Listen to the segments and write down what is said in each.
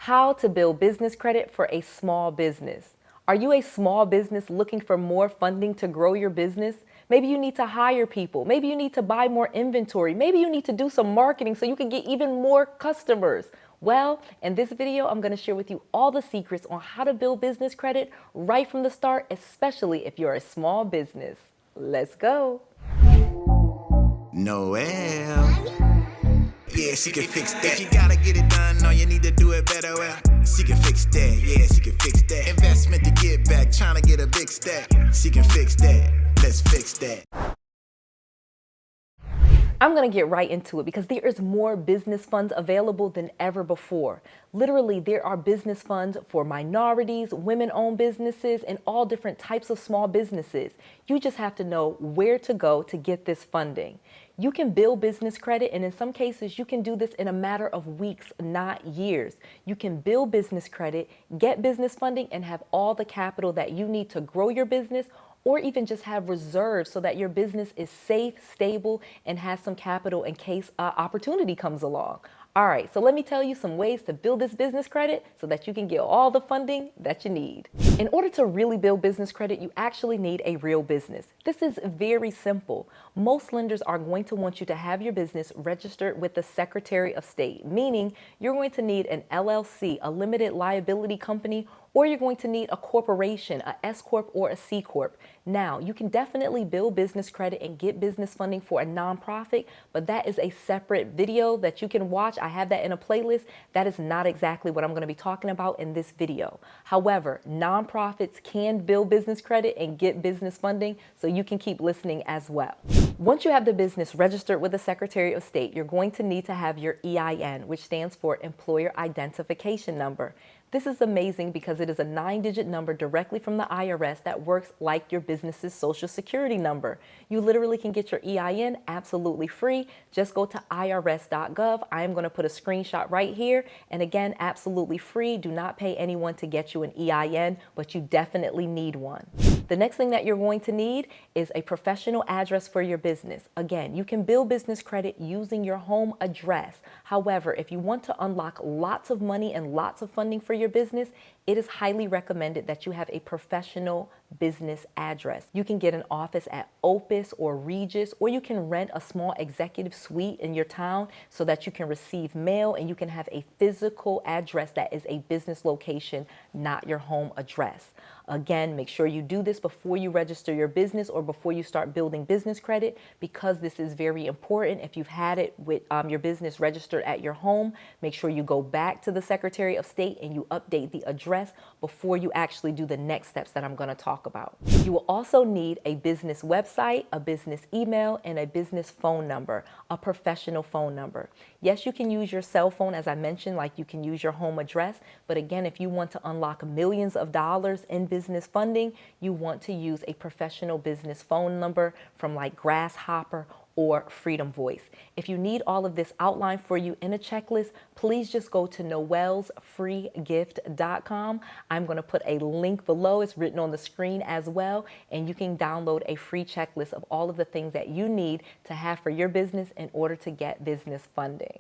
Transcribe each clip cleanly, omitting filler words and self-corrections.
How to build business credit for a small business. Are you a small business looking for more funding to grow your business? Maybe you need to hire people. Maybe you need to buy more inventory. Maybe you need to do some marketing so you can get even more customers. Well, in this video, I'm going to share with you all the secrets on how to build business credit right from the start, especially if you're a small business. Let's go. Noel. Yeah, she can fix that. If you gotta get it done, all you need to do it better. Well, she can fix that. Yeah, she can fix that. Investment to get back, trying to get a big stack. She can fix that. Let's fix that. I'm going to get right into it because there is more business funds available than ever before. Literally, there are business funds for minorities, women-owned businesses, and all different types of small businesses. You just have to know where to go to get this funding. You can build business credit, and in some cases, you can do this in a matter of weeks, not years. You can build business credit, get business funding, and have all the capital that you need to grow your business, or even just have reserves so that your business is safe, stable, and has some capital in case opportunity comes along. All right, so let me tell you some ways to build this business credit so that you can get all the funding that you need. In order to really build business credit, you actually need a real business. This is very simple. Most lenders are going to want you to have your business registered with the Secretary of State, meaning you're going to need an LLC, a limited liability company, or you're going to need a corporation, a S Corp or a C Corp. Now, you can definitely build business credit and get business funding for a nonprofit, but that is a separate video that you can watch. I have that in a playlist. That is not exactly what I'm going to be talking about in this video. However, nonprofits can build business credit and get business funding, so you can keep listening as well. Once you have the business registered with the Secretary of State, you're going to need to have your EIN, which stands for Employer Identification Number. This is amazing because it is a 9-digit number directly from the IRS that works like your business's social security number. You literally can get your EIN absolutely free. Just go to irs.gov. I am going to put a screenshot right here. And again, absolutely free. Do not pay anyone to get you an EIN, but you definitely need one. The next thing that you're going to need is a professional address for your business. Again, you can build business credit using your home address. However, if you want to unlock lots of money and lots of funding for your business, it is highly recommended that you have a professional business address. You can get an office at Opus or Regis, or you can rent a small executive suite in your town so that you can receive mail and you can have a physical address that is a business location, not your home address. Again, make sure you do this before you register your business or before you start building business credit, because this is very important. If you've had it with your business registered at your home, make sure you go back to the Secretary of State and you update the address before you actually do the next steps that I'm going to talk about. You will also need a business website, a business email, and a business phone number, a professional phone number. Yes, you can use your cell phone, as I mentioned, like you can use your home address. But again, if you want to unlock millions of dollars in business funding, you want to use a professional business phone number from like Grasshopper or Freedom Voice. If you need all of this outlined for you in a checklist, please just go to noelsfreegift.com. I'm going to put a link below. It's written on the screen as well, and you can download a free checklist of all of the things that you need to have for your business in order to get business funding.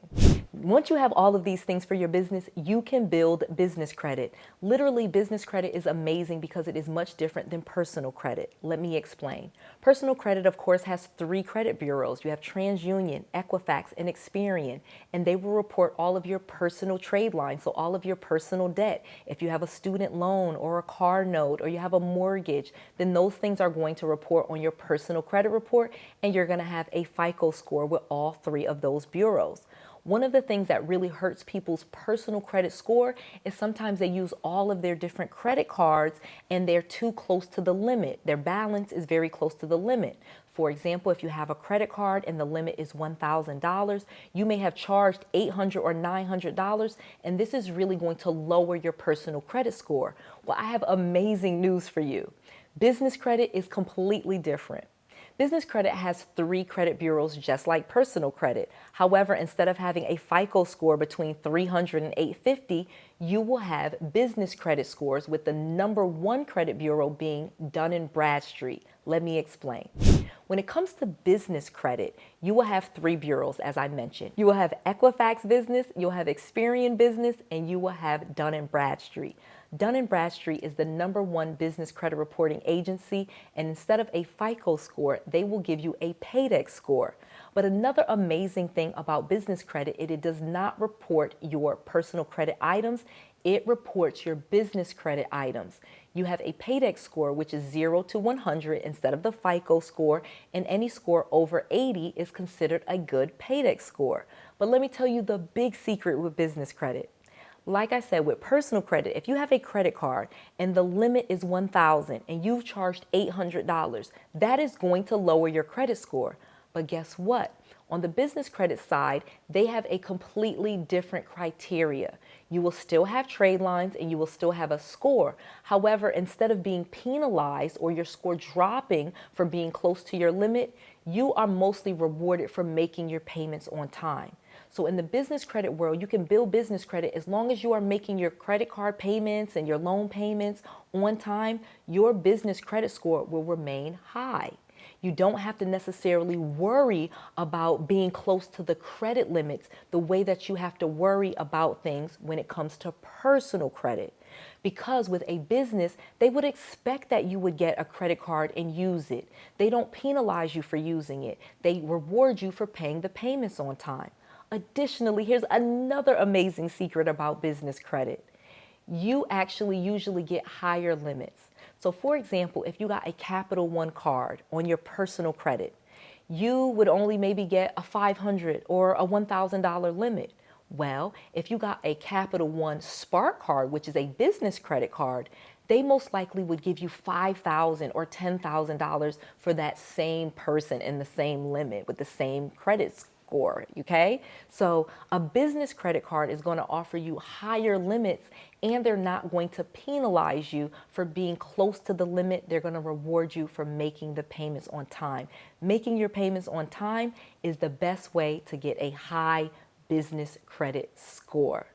Once you have all of these things for your business, you can build business credit. Literally, business credit is amazing because it is much different than personal credit. Let me explain. Personal credit, of course, has 3 credit bureaus. You have TransUnion, Equifax, and Experian, and they will report all of your personal trade lines, so all of your personal debt. If you have a student loan or a car note or you have a mortgage, then those things are going to report on your personal credit report, and you're going to have a FICO score with all 3 of those bureaus. One of the things that really hurts people's personal credit score is sometimes they use all of their different credit cards and they're too close to the limit. Their balance is very close to the limit. For example, if you have a credit card and the limit is $1,000, you may have charged $800 or $900, and this is really going to lower your personal credit score. Well, I have amazing news for you. Business credit is completely different. Business credit has 3 credit bureaus just like personal credit. However, instead of having a FICO score between 300 and 850, you will have business credit scores with the #1 credit bureau being Dun & Bradstreet. Let me explain. When it comes to business credit, you will have 3 bureaus, as I mentioned. You will have Equifax Business, you'll have Experian Business, and you will have Dun & Bradstreet. Dun & Bradstreet is the #1 business credit reporting agency, and instead of a FICO score, they will give you a Paydex score. But another amazing thing about business credit is it does not report your personal credit items. It reports your business credit items. You have a Paydex score, which is 0 to 100 instead of the FICO score, and any score over 80 is considered a good Paydex score. But let me tell you the big secret with business credit. Like I said, with personal credit, if you have a credit card and the limit is $1,000 and you've charged $800, that is going to lower your credit score. But guess what? On the business credit side, they have a completely different criteria. You will still have trade lines and you will still have a score. However, instead of being penalized or your score dropping for being close to your limit, you are mostly rewarded for making your payments on time. So in the business credit world, you can build business credit as long as you are making your credit card payments and your loan payments on time. Your business credit score will remain high. You don't have to necessarily worry about being close to the credit limits the way that you have to worry about things when it comes to personal credit. Because with a business, they would expect that you would get a credit card and use it. They don't penalize you for using it. They reward you for paying the payments on time. Additionally, here's another amazing secret about business credit. You actually usually get higher limits. So for example, if you got a Capital One card on your personal credit, you would only maybe get a $500 or a $1,000 limit. Well, if you got a Capital One Spark card, which is a business credit card, they most likely would give you $5,000 or $10,000 for that same person in the same limit with the same credit score, okay? So a business credit card is going to offer you higher limits, and they're not going to penalize you for being close to the limit. They're going to reward you for making the payments on time. Making your payments on time is the best way to get a high business credit score.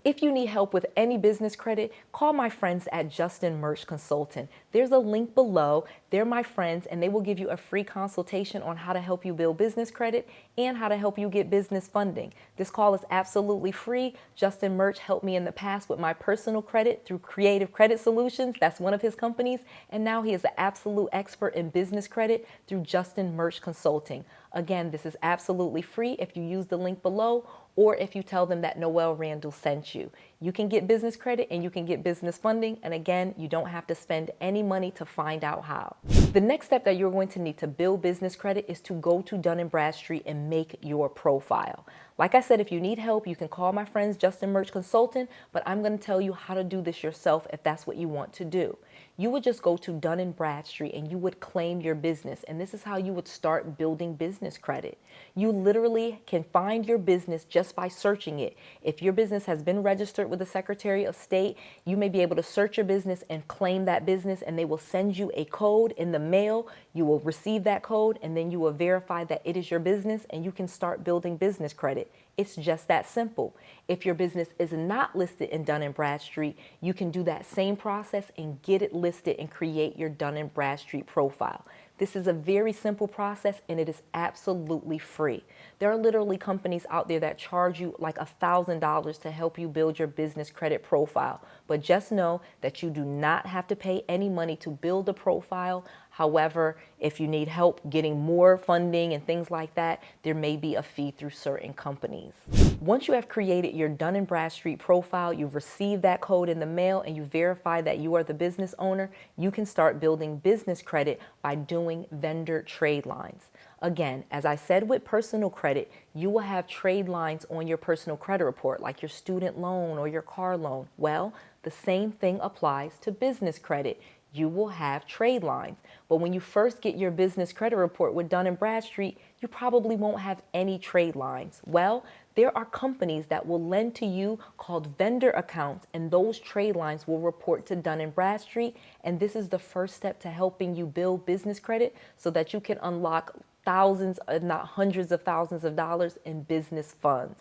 If you need help with any business credit, call my friends at Justin Merch Consulting. There's a link below. They're my friends, and they will give you a free consultation on how to help you build business credit and how to help you get business funding. This call is absolutely free. Justin Merch helped me in the past with my personal credit through Creative Credit Solutions. That's one of his companies. And now he is an absolute expert in business credit through Justin Merch Consulting. Again, this is absolutely free if you use the link below, or if you tell them that Noelle Randall sent you. You can get business credit and you can get business funding. And again, you don't have to spend any money to find out how. The next step that you're going to need to build business credit is to go to Dun & Bradstreet and make your profile. Like I said, if you need help, you can call my friends Justin Merch Consulting, but I'm going to tell you how to do this yourself if that's what you want to do. You would just go to Dun & Bradstreet and you would claim your business, and this is how you would start building business credit. You literally can find your business just by searching it. If your business has been registered with the Secretary of State, you may be able to search your business and claim that business, and they will send you a code in the mail. You will receive that code, and then you will verify that it is your business, and you can start building business credit. It's just that simple. If your business is not listed in Dun & Bradstreet, you can do that same process and get it listed and create your Dun & Bradstreet profile. This is a very simple process, and it is absolutely free. There are literally companies out there that charge you like $1,000 to help you build your business credit profile. But just know that you do not have to pay any money to build a profile. However, if you need help getting more funding and things like that, there may be a fee through certain companies. Once you have created your Dun & Bradstreet profile, you've received that code in the mail, and you verify that you are the business owner, you can start building business credit by doing vendor trade lines. Again, as I said with personal credit, you will have trade lines on your personal credit report, like your student loan or your car loan. Well, the same thing applies to business credit. You will have trade lines. But when you first get your business credit report with Dun & Bradstreet, you probably won't have any trade lines. Well, there are companies that will lend to you called vendor accounts, and those trade lines will report to Dun & Bradstreet. And this is the first step to helping you build business credit so that you can unlock thousands, if not hundreds of thousands of dollars in business funds.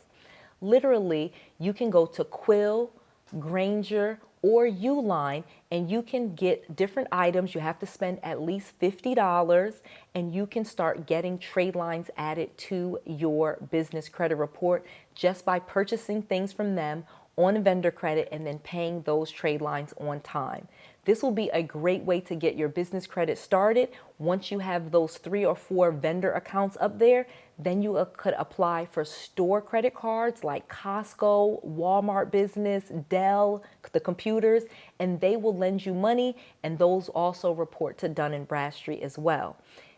Literally, you can go to Quill, Granger, or Uline, and you can get different items. You have to spend at least $50, and you can start getting trade lines added to your business credit report just by purchasing things from them on vendor credit and then paying those trade lines on time. This will be a great way to get your business credit started. Once you have those 3 or 4 vendor accounts up there, then you could apply for store credit cards like Costco, Walmart Business, Dell, the computers, and they will lend you money, and those also report to Dun & Bradstreet as well.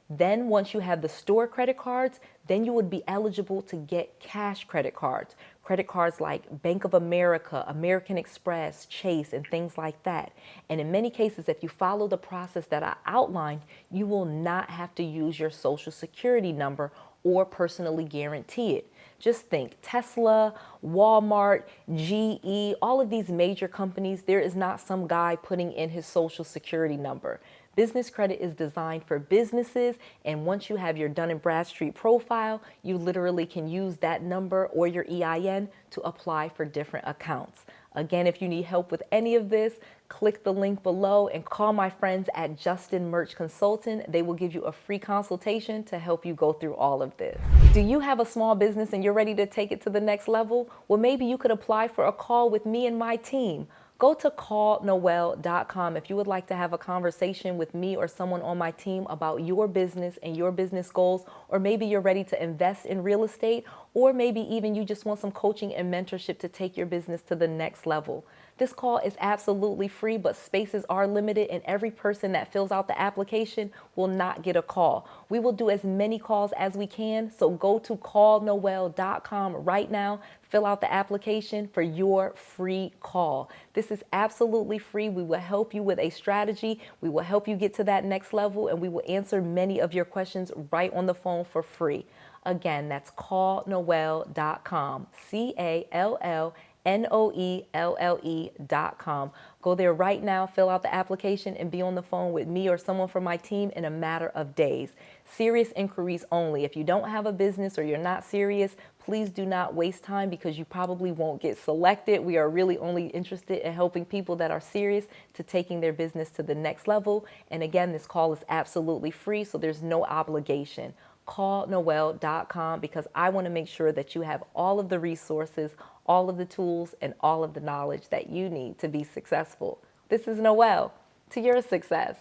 Then once you have the store credit cards, then you would be eligible to get cash credit cards like Bank of America, American Express, Chase, and things like that. And in many cases, if you follow the process that I outlined, you will not have to use your social security number or personally guarantee it. Just think, Tesla, Walmart, GE, all of these major companies, there is not some guy putting in his social security number. Business credit is designed for businesses, and once you have your Dun & Bradstreet profile, you literally can use that number or your EIN to apply for different accounts. Again, if you need help with any of this, click the link below and call my friends at Justin Merch Consulting. They will give you a free consultation to help you go through all of this. Do you have a small business and you're ready to take it to the next level? Well, maybe you could apply for a call with me and my team. Go to 𝗡𝗢𝗹𝗹𝗀.com if you would like to have a conversation with me or someone on my team about your business and your business goals, or maybe you're ready to invest in real estate, or maybe even you just want some coaching and mentorship to take your business to the next level. This call is absolutely free, but spaces are limited, and every person that fills out the application will not get a call. We will do as many calls as we can, so go to 𝗡𝗢𝗹𝗹𝗀.com right now, fill out the application for your free call. This is absolutely free. We will help you with a strategy. We will help you get to that next level, and we will answer many of your questions right on the phone for free. Again, that's 𝗡𝗢𝗹𝗹𝗀.com, 𝗡𝗢𝗹𝗹𝗀.com. Go there right now, fill out the application, and be on the phone with me or someone from my team in a matter of days. Serious inquiries only. If you don't have a business or you're not serious, please do not waste time because you probably won't get selected. We are really only interested in helping people that are serious to taking their business to the next level. And again, this call is absolutely free, so there's no obligation. 𝗡𝗢𝗹𝗹𝗀.com, because I want to make sure that you have all of the resources, all of the tools, and all of the knowledge that you need to be successful. This is Noelle. To your success.